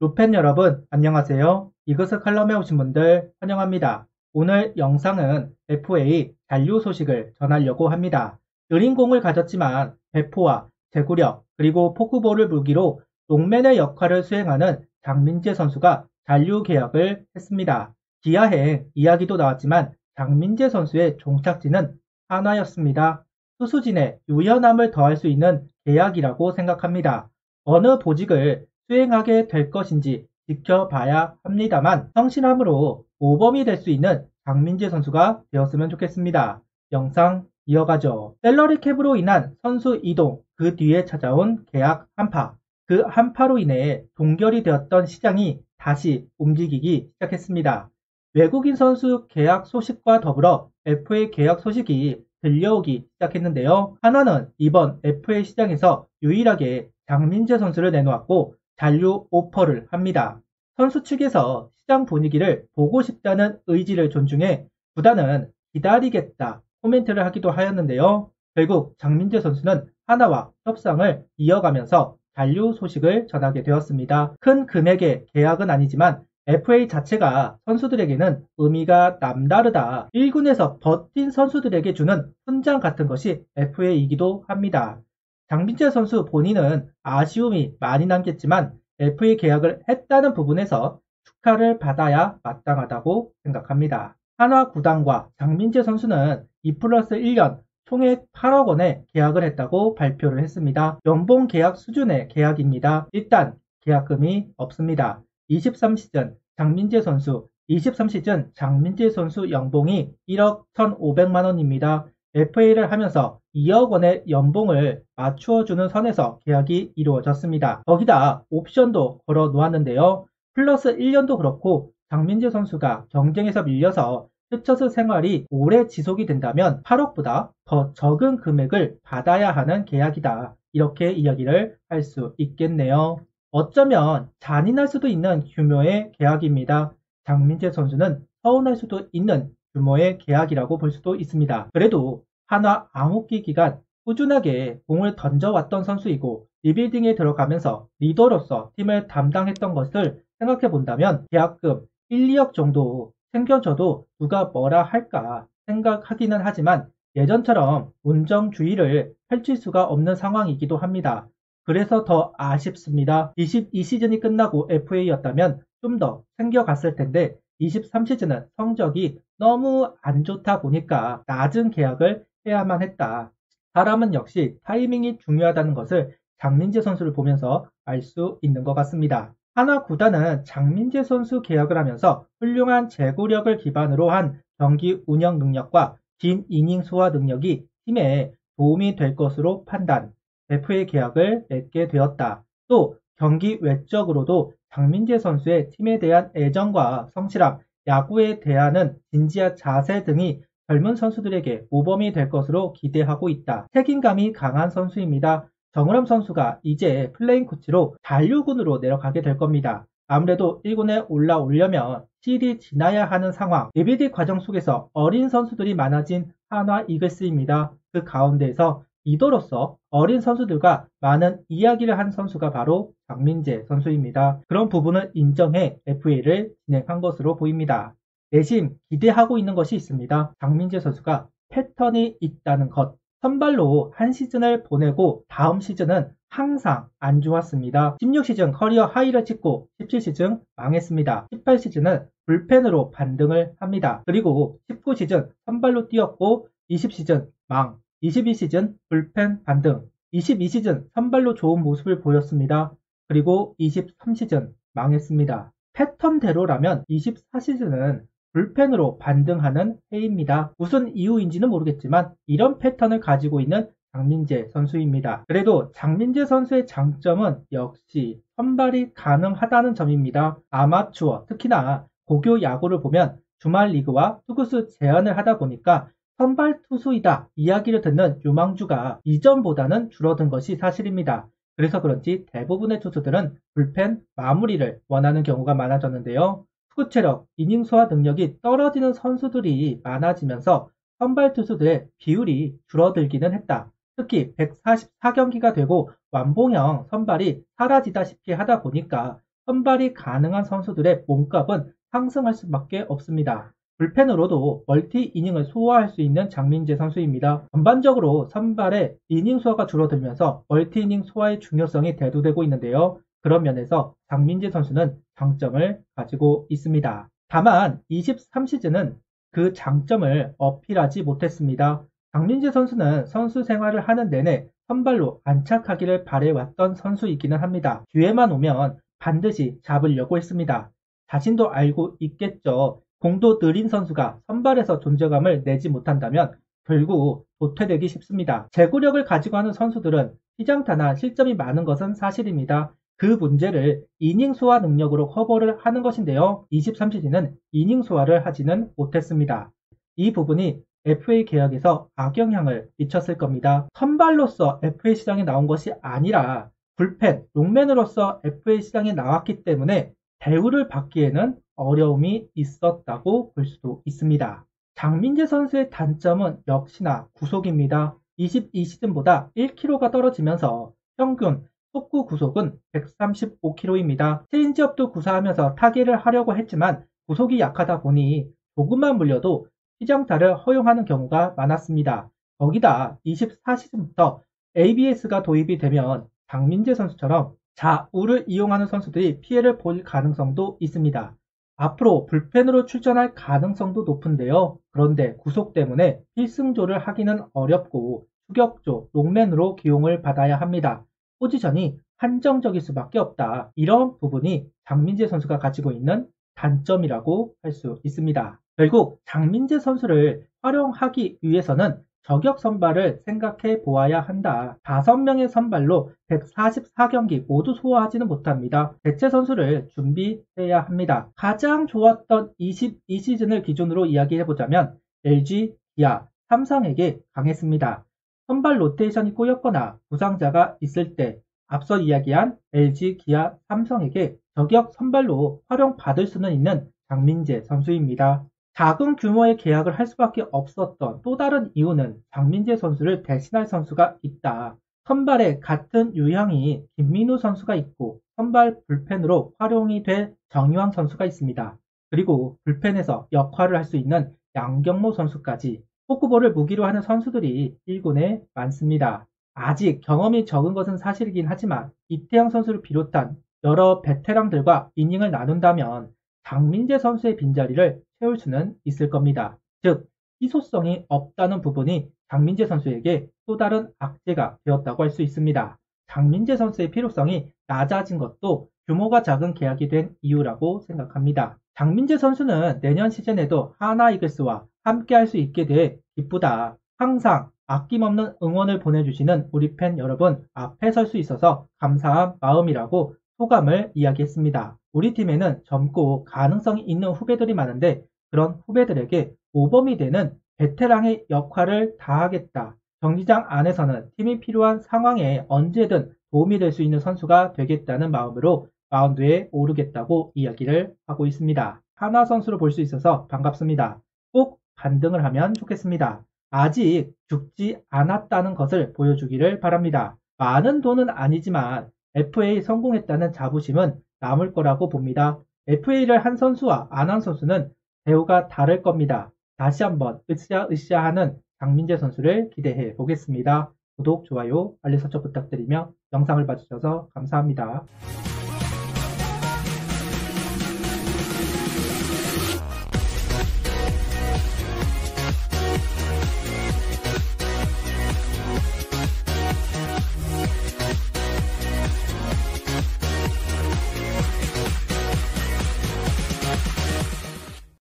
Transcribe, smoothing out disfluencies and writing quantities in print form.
루펜 여러분, 안녕하세요. 이것을 칼럼에 오신 분들 환영합니다. 오늘 영상은 FA 잔류 소식을 전하려고 합니다. 느린 공을 가졌지만 배포와 제구력 그리고 포크볼을 무기로 롱맨의 역할을 수행하는 장민재 선수가 잔류 계약을 했습니다. 기아행 이야기도 나왔지만 장민재 선수의 종착지는 한화였습니다. 투수진의 유연함을 더할 수 있는 계약이라고 생각합니다. 어느 보직을 수행하게 될 것인지 지켜봐야 합니다만 성실함으로 모범이 될 수 있는 장민재 선수가 되었으면 좋겠습니다. 영상 이어가죠. 셀러리 캡으로 인한 선수 이동, 그 뒤에 찾아온 계약 한파, 그 한파로 인해 동결이 되었던 시장이 다시 움직이기 시작했습니다. 외국인 선수 계약 소식과 더불어 FA 계약 소식이 들려오기 시작했는데요. 하나는 이번 FA 시장에서 유일하게 장민재 선수를 내놓았고 잔류 오퍼를 합니다. 선수 측에서 시장 분위기를 보고 싶다는 의지를 존중해 구단은 기다리겠다 코멘트를 하기도 하였는데요. 결국 장민재 선수는 하나와 협상을 이어가면서 잔류 소식을 전하게 되었습니다. 큰 금액의 계약은 아니지만 FA 자체가 선수들에게는 의미가 남다르다. 1군에서 버틴 선수들에게 주는 훈장 같은 것이 FA이기도 합니다. 장민재 선수 본인은 아쉬움이 많이 남겠지만 FA 계약을 했다는 부분에서 축하를 받아야 마땅하다고 생각합니다. 한화 구단과 장민재 선수는 2+1년 총액 8억 원의 계약을 했다고 발표를 했습니다. 연봉 계약 수준의 계약입니다. 일단 계약금이 없습니다. 23시즌 장민재 선수, 23시즌 장민재 선수 연봉이 1억 1,500만 원입니다. FA를 하면서 2억 원의 연봉을 맞추어주는 선에서 계약이 이루어졌습니다. 거기다 옵션도 걸어 놓았는데요. 플러스 1년도 그렇고 장민재 선수가 경쟁에서 밀려서 스처스 생활이 오래 지속이 된다면 8억보다 더 적은 금액을 받아야 하는 계약이다. 이렇게 이야기를 할 수 있겠네요. 어쩌면 잔인할 수도 있는 규모의 계약입니다. 장민재 선수는 서운할 수도 있는 규모의 계약이라고 볼 수도 있습니다. 그래도 한화 암흑기 기간 꾸준하게 공을 던져왔던 선수이고 리빌딩에 들어가면서 리더로서 팀을 담당했던 것을 생각해 본다면 계약금 1, 2억 정도 챙겨줘도 누가 뭐라 할까 생각하기는 하지만 예전처럼 운정주의를 펼칠 수가 없는 상황이기도 합니다. 그래서 더 아쉽습니다. 22시즌이 끝나고 FA였다면 좀 더 챙겨갔을 텐데 23시즌은 성적이 너무 안 좋다 보니까 낮은 계약을 해야만 했다. 사람은 역시 타이밍이 중요하다는 것을 장민재 선수를 보면서 알 수 있는 것 같습니다. 한화 구단은 장민재 선수 계약을 하면서 훌륭한 제구력을 기반으로 한 경기 운영 능력과 긴 이닝 소화 능력이 팀에 도움이 될 것으로 판단, FA 계약을 맺게 되었다. 또 경기 외적으로도 장민재 선수의 팀에 대한 애정과 성실함, 야구에 대한 진지한 자세 등이 젊은 선수들에게 모범이 될 것으로 기대하고 있다. 책임감이 강한 선수입니다. 정우람 선수가 이제 플레잉 코치로 잔류군으로 내려가게 될 겁니다. 아무래도 1군에 올라오려면 시리 지나야 하는 상황, 리빌딩 과정 속에서 어린 선수들이 많아진 한화 이글스입니다. 그 가운데에서 리더로서 어린 선수들과 많은 이야기를 한 선수가 바로 장민재 선수입니다. 그런 부분을 인정해 FA를 진행한 것으로 보입니다. 내심 기대하고 있는 것이 있습니다. 장민재 선수가 패턴이 있다는 것. 선발로 한 시즌을 보내고 다음 시즌은 항상 안 좋았습니다. 16시즌 커리어 하이를 찍고 17시즌 망했습니다. 18시즌은 불펜으로 반등을 합니다. 그리고 19시즌 선발로 뛰었고 20시즌 망, 22시즌 불펜 반등, 22시즌 선발로 좋은 모습을 보였습니다. 그리고 23시즌 망했습니다. 패턴대로라면 24시즌은 불펜으로 반등하는 해입니다. 무슨 이유인지는 모르겠지만 이런 패턴을 가지고 있는 장민재 선수입니다. 그래도 장민재 선수의 장점은 역시 선발이 가능하다는 점입니다. 아마추어, 특히나 고교 야구를 보면 주말 리그와 투구수 제한을 하다 보니까 선발 투수이다 이야기를 듣는 유망주가 이전보다는 줄어든 것이 사실입니다. 그래서 그런지 대부분의 투수들은 불펜 마무리를 원하는 경우가 많아졌는데요. 투구 체력, 이닝 소화 능력이 떨어지는 선수들이 많아지면서 선발 투수들의 비율이 줄어들기는 했다. 특히 144경기가 되고 완봉형 선발이 사라지다시피 하다 보니까 선발이 가능한 선수들의 몸값은 상승할 수밖에 없습니다. 불펜으로도 멀티 이닝을 소화할 수 있는 장민재 선수입니다. 전반적으로 선발의 이닝 수가 줄어들면서 멀티 이닝 소화의 중요성이 대두되고 있는데요. 그런 면에서 장민재 선수는 장점을 가지고 있습니다. 다만 23시즌은 그 장점을 어필하지 못했습니다. 장민재 선수는 선수 생활을 하는 내내 선발로 안착하기를 바래왔던 선수이기는 합니다. 기회만 오면 반드시 잡으려고 했습니다. 자신도 알고 있겠죠. 공도 느린 선수가 선발에서 존재감을 내지 못한다면 결국 도태되기 쉽습니다. 제구력을 가지고 하는 선수들은 시장타나 실점이 많은 것은 사실입니다. 그 문제를 이닝 소화 능력으로 커버를 하는 것인데요. 23시즌은 이닝 소화를 하지는 못했습니다. 이 부분이 FA 계약에서 악영향을 미쳤을 겁니다. 선발로서 FA 시장에 나온 것이 아니라 불펜, 롱맨으로서 FA 시장에 나왔기 때문에 대우를 받기에는 어려움이 있었다고 볼 수도 있습니다. 장민재 선수의 단점은 역시나 구속입니다. 22시즌보다 1kg가 떨어지면서 평균 속구 구속은 135kg입니다. 체인지업도 구사하면서 타겟을 하려고 했지만 구속이 약하다 보니 조금만 물려도 시장타를 허용하는 경우가 많았습니다. 거기다 24시즌부터 ABS가 도입이 되면 장민재 선수처럼 좌우를 이용하는 선수들이 피해를 볼 가능성도 있습니다. 앞으로 불펜으로 출전할 가능성도 높은데요. 그런데 구속 때문에 필승조를 하기는 어렵고 추격조, 롱맨으로 기용을 받아야 합니다. 포지션이 한정적일 수밖에 없다. 이런 부분이 장민재 선수가 가지고 있는 단점이라고 할 수 있습니다. 결국 장민재 선수를 활용하기 위해서는 저격 선발을 생각해 보아야 한다. 5명의 선발로 144경기 모두 소화하지는 못합니다. 대체 선수를 준비해야 합니다. 가장 좋았던 22시즌을 기준으로 이야기해보자면 LG, 기아, 삼성에게 강했습니다. 선발 로테이션이 꼬였거나 부상자가 있을 때 앞서 이야기한 LG, 기아, 삼성에게 저격 선발로 활용받을 수는 있는 장민재 선수입니다. 작은 규모의 계약을 할 수밖에 없었던 또 다른 이유는 장민재 선수를 대신할 선수가 있다. 선발에 같은 유형이 김민우 선수가 있고 선발 불펜으로 활용이 될 정유황 선수가 있습니다. 그리고 불펜에서 역할을 할 수 있는 양경모 선수까지 포크볼을 무기로 하는 선수들이 1군에 많습니다. 아직 경험이 적은 것은 사실이긴 하지만 이태영 선수를 비롯한 여러 베테랑들과 이닝을 나눈다면 장민재 선수의 빈자리를 채울 수는 있을 겁니다. 즉, 희소성이 없다는 부분이 장민재 선수에게 또 다른 악재가 되었다고 할 수 있습니다. 장민재 선수의 필요성이 낮아진 것도 규모가 작은 계약이 된 이유라고 생각합니다. 장민재 선수는 내년 시즌에도 하나 이글스와 함께 할 수 있게 돼 기쁘다. 항상 아낌없는 응원을 보내주시는 우리 팬 여러분 앞에 설 수 있어서 감사한 마음이라고 소감을 이야기했습니다. 우리 팀에는 젊고 가능성이 있는 후배들이 많은데 그런 후배들에게 모범이 되는 베테랑의 역할을 다하겠다. 경기장 안에서는 팀이 필요한 상황에 언제든 도움이 될 수 있는 선수가 되겠다는 마음으로 마운드에 오르겠다고 이야기를 하고 있습니다. 하나 선수로 볼 수 있어서 반갑습니다. 꼭 반등을 하면 좋겠습니다. 아직 죽지 않았다는 것을 보여주기를 바랍니다. 많은 돈은 아니지만 FA 성공했다는 자부심은 남을 거라고 봅니다. FA를 한 선수와 안 한 선수는 배우가 다를 겁니다. 다시 한번 으쌰으쌰하는 장민재 선수를 기대해 보겠습니다. 구독, 좋아요, 알림 설정 부탁드리며 영상을 봐주셔서 감사합니다.